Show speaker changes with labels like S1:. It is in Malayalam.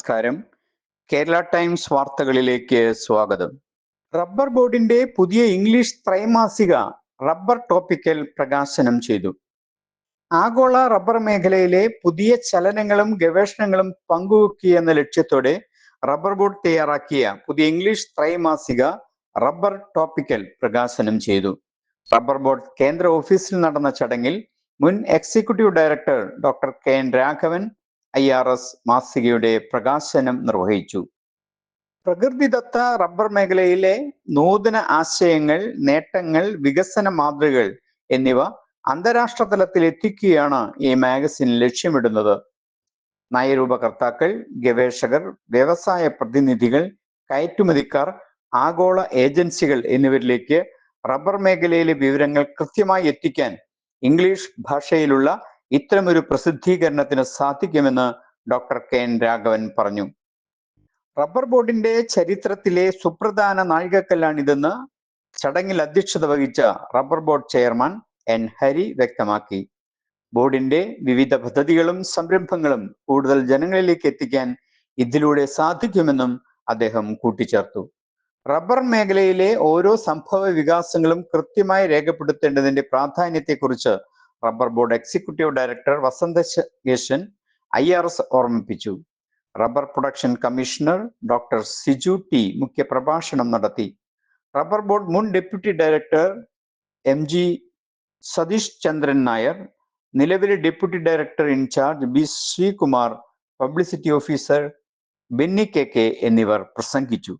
S1: നമസ്കാരം. കേരള ടൈംസ് വാർത്തകളിലേക്ക് സ്വാഗതം. റബ്ബർ ബോർഡിന്റെ പുതിയ ഇംഗ്ലീഷ് ത്രൈമാസിക റബ്ബർ ടോപ്പിക്കൽ പ്രകാശനം ചെയ്തു. ആഗോള റബ്ബർ മേഖലയിലെ പുതിയ ചലനങ്ങളും ഗവേഷണങ്ങളും പങ്കുവെക്കുക എന്ന ലക്ഷ്യത്തോടെ റബ്ബർ ബോർഡ് തയ്യാറാക്കിയ പുതിയ ഇംഗ്ലീഷ് ത്രൈമാസിക റബ്ബർ ടോപ്പിക്കൽ പ്രകാശനം ചെയ്തു. റബ്ബർ ബോർഡ് കേന്ദ്ര ഓഫീസിൽ നടന്ന ചടങ്ങിൽ മുൻ executive director doctor K N Raghavan IRS മാസികയുടെ പ്രകാശനം നിർവഹിച്ചു. പ്രകൃതിദത്ത റബ്ബർ മേഖലയിലെ നൂതന ആശയങ്ങൾ, നേട്ടങ്ങൾ, വികസന മാതൃകകൾ എന്നിവ അന്താരാഷ്ട്ര തലത്തിൽ എത്തിക്കുകയാണ് ഈ മാഗസിൻ ലക്ഷ്യമിടുന്നത്. നയരൂപകർത്താക്കൾ, ഗവേഷകർ, വ്യവസായ പ്രതിനിധികൾ, കയറ്റുമതിക്കാർ, ആഗോള ഏജൻസികൾ എന്നിവരിലേക്ക് റബ്ബർ മേഖലയിലെ വിവരങ്ങൾ കൃത്യമായി എത്തിക്കാൻ ഇംഗ്ലീഷ് ഭാഷയിലുള്ള ഇത്തരമൊരു പ്രസിദ്ധീകരണത്തിന് സാധിക്കുമെന്ന് ഡോക്ടർ കെ എൻ രാഘവൻ പറഞ്ഞു. റബ്ബർ ബോർഡിന്റെ ചരിത്രത്തിലെ സുപ്രധാന നാഴികക്കല്ലാണിതെന്ന് ചടങ്ങിൽ അധ്യക്ഷത വഹിച്ച rubber board chairman N. Hari വ്യക്തമാക്കി. ബോർഡിന്റെ വിവിധ പദ്ധതികളും സംരംഭങ്ങളും കൂടുതൽ ജനങ്ങളിലേക്ക് എത്തിക്കാൻ ഇതിലൂടെ സാധിക്കുമെന്നും അദ്ദേഹം കൂട്ടിച്ചേർത്തു. റബ്ബർ മേഖലയിലെ ഓരോ സംഭവ വികാസങ്ങളും കൃത്യമായി രേഖപ്പെടുത്തേണ്ടതിന്റെ പ്രാധാന്യത്തെക്കുറിച്ച് rubber board executive director Vasantha Seshan IRS ഓർമ്മിപ്പിച്ചു. Rubber production commissioner doctor Siju T മുഖ്യപ്രഭാഷണം നടത്തി. റബ്ബർ ബോർഡ് മുൻ deputy director MG Satheesh Chandran Nair, നിലവിലെ deputy director in charge B. Sreekumar, publicity officer Benny KK എന്നിവർ പ്രസംഗിച്ചു.